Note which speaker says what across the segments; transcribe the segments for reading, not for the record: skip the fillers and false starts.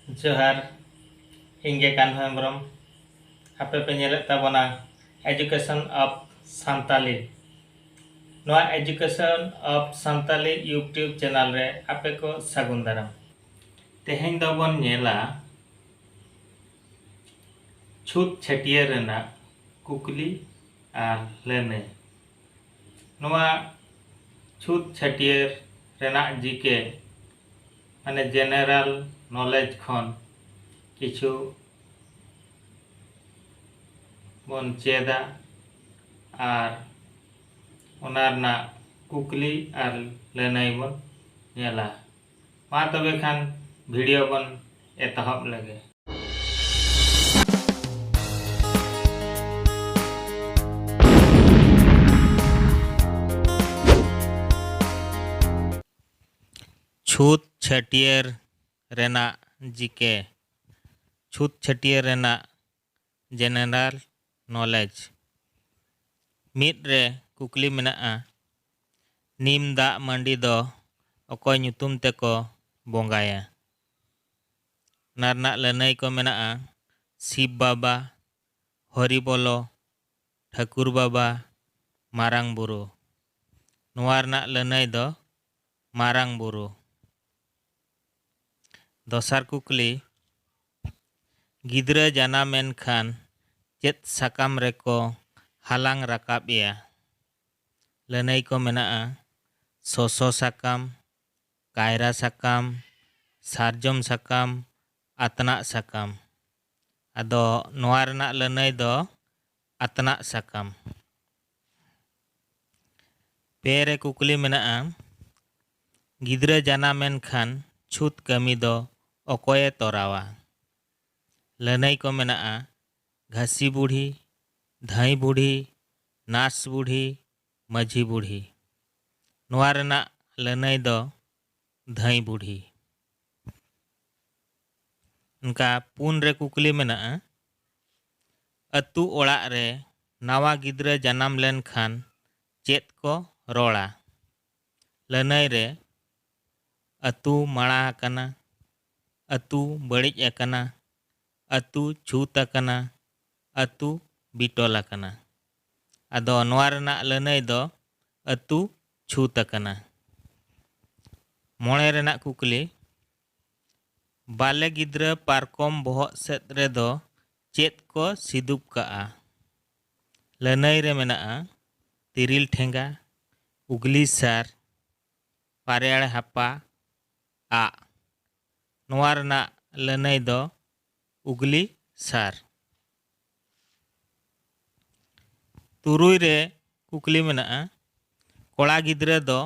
Speaker 1: जोहार इंगे कान्हब्रम आपे पे नेले ताबोना एजुकेशन ऑफ सांताली नोआ education of Santali YouTube channel रे आपे को सागुन दाराम तेहें दबन नेला छूत छटियर रेना कुकली आर लनै नोआ छूत छटियर रेना जीके माने जेनरल नॉलेज खन किछु बन चेदा आर ओनारना कुकली आर लनै बन नेला मा तबे खान वीडियो बन एतहब लगे छूत छटियर रेना जीके छूत छटियर रेना जेनरल नॉलेज मिद रे कुकली मेनाआ नीम दा मंडी दो अकोय ᱧᱩᱛᱩᱢ तेको बोंगाया नारना लनै को मेनाआ शिव बाबा हरि बोलो ठाकुर बाबा मारांग बुरु नोवारना लनै दो मारांग बुरु दोसार कुकली गिद्रा जाना मेनखान चेत साकाम रेको हालांग राकाबिया लनै को मेनाआ सोसो साकाम कायरा साकाम सारजम साकाम आतना साकाम आदो नोवारना लनै दो आतना साकाम पेरे कुकली मेनाआ गिद्रा जाना मेनखान छूत कमी दो अकोये तोरावा लनै को मेनाआ घासी बुढ़ी धाई बुढ़ी नास बुढ़ी माझी बुढ़ी नोवारना लनै दो धाई बुढ़ी उनका पुन रे कुकली मेनाआ अतु ओड़ा रे नावा गिद्रा जन्म लेन खान चेत को रोड़ा लनै रे अतु माड़ा आकना अतु बड़िज आकना अतु छूत आकना अतु बिटोल आकना आदो नोवारना लनै दो अतु छूत आकना मोणे रेना कुकली बाले गिद्रा पारकम बोहक सेद रे दो चेत को सिदुप काआ लनै रे मेनाआ तिरिल ठेंगा उगली सार पारेयाड़ हापा आ नोवारना लनै दो उगली सार तुरुई रे कुकली मेनाआ कोड़ा गिद्रा दो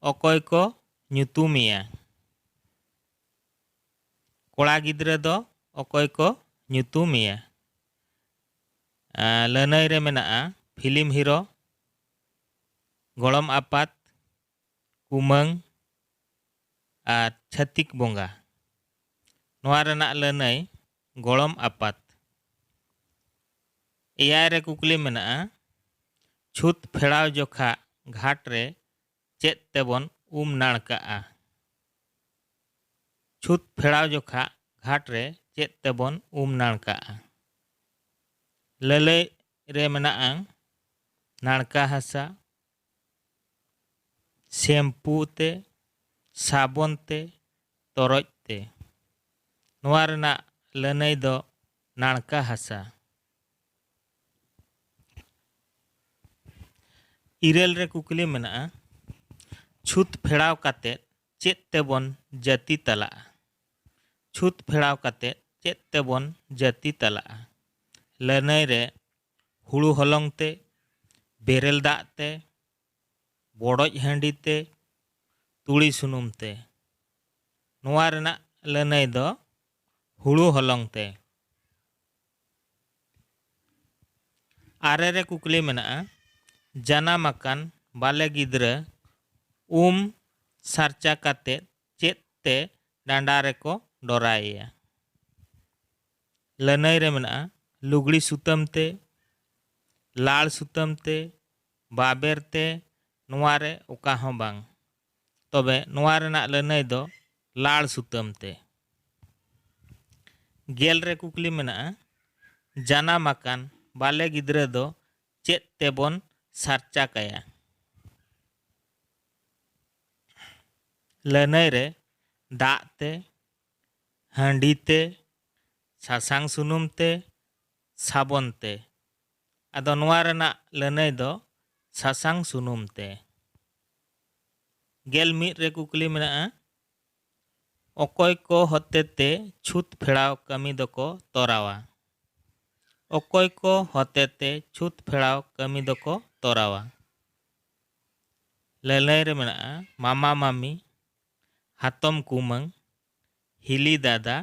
Speaker 1: अकोय को ᱧᱩᱛᱩᱢᱤया कोड़ा गिद्रा दो अकोय को ᱧᱩᱛᱩᱢᱤया लनै रे मेनाआ फिल्म हीरो गोड़म आपात कुमंग आर छतिक बोंगा नोवारना लनै गोड़म आपात एयाय रे कुकली मेनाआ छूत फेड़ाव जोखा घाट रे चेत तेबन नाड़काआ छूत फेड़ाव जोखा घाट रे चेत तेबन नाड़काआ ललै रे मेनाआ नाड़का हासा शैम्पू ते साबुन ते तोरज ते नोवारना लनै दो नाड़का हासा इरेल रे कुकली मेनाआ छूत फेड़ाव काते चेत तेबन जाति तलाआ छूत फेड़ाव काते चेत तेबन जाति तलाआ लनै रे हुड़ू हलंग ते बेरेल दाग ते बड़ज हांडी ते तुड़ी सुनुम ते नोवारना लनै दो हुड़ू हलंग ते आरे रे कुकली मेनाआ जाना मकान बाले गिद्रा सारचा काते चेत ते डांडा रेको डोराया लनै रे मेनाआ लुगड़ी सुतम ते लाड़ सुतम ते बाबेर ते नोवारे ओका हों बांग तबे नोवा रेना लनै दो लाड़ सुतम ते गेल रे कुकली मेनाआ जानाम आकान बाले गिद्रा दो चेत तेबोन सारचा काया। लनई रे दाग ते हांडी ते सासांग सुनुम ते साबन ते आदो नोआ रेना लनई दो सासांग सुनुम ते। गेल मिद रे कुकली मेनाआ अकय को हते ते छुत फेड़ाव कमी दको तोरावा। अकय को हते ते छुत फेड़ाव कमी दको तोरावा। ललई रे मेनाआ मामा मामी हातम कुमंग हिली दादा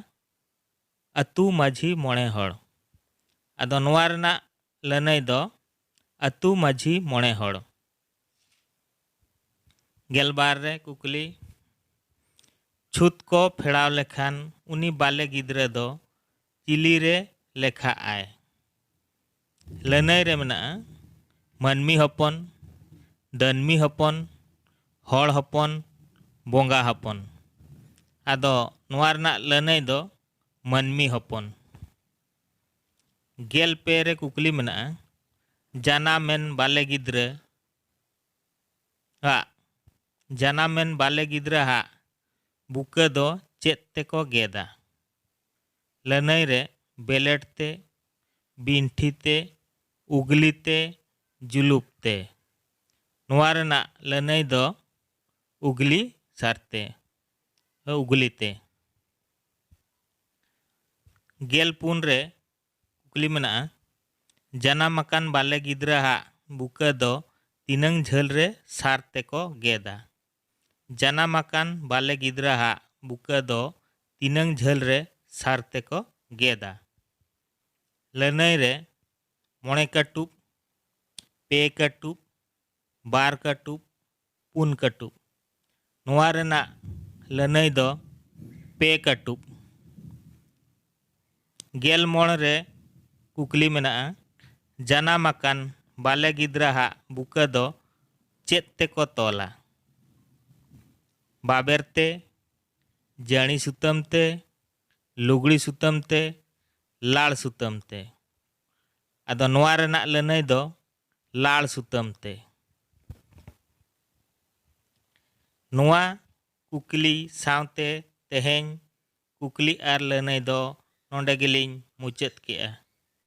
Speaker 1: अतु माझी मोणे हड़। आदो नोआ रेना लनई दो अतु माझी मोणे हड़। गेलबार रे कुकली छुत को फेड़ाव लेखान उनी बाले गिद्रा दो चिली रे लेखा आय। लनई रे मेनाआ मनमी हपन दनमी हपन हड़ हपन बोंगा हपन। आदो नोआ रेना लनई दो मनमी हपन। गेल पे रे कुकली मेनाआ जानामेन बाले गिद्रा जानामेन बाले गिद्रा हा बुका दो चेत तेको गेदा। लनई रे बेलेट ते बिंठी ते उगली ते जुलुप ते नोआ रेना लनई दो उगली सारते उगली ते। गेल पुन रे कुकली मेनाआ जानाम आकान बाले गिद्रा हा बुका दो तिनंग झल रे सार तेको गेदा। जानाम आकान बाले गिद्रा हा बुका दो तिनंग झल रे सार तेको गेदा। लनई रे मोणे कटुब पे कटुब बार कटुब पुन कटुब नोआ रेना लनई दो पे कटुब। गेल मोण रे कुकली मेनाआ जानाम आकान बाले गिद्रा हा बुका दो चेत तेको तोला। बाबेर ते जाणी सुतम ते लुगड़ी सुतम ते लाड़ सुतम ते आदो नोआ रेना लनई दो लाड़ सुतम ते। नोआ कुकली सावते तेहें कुकली आर लनई दो नोंडे गेलिंग मुचाद केआ।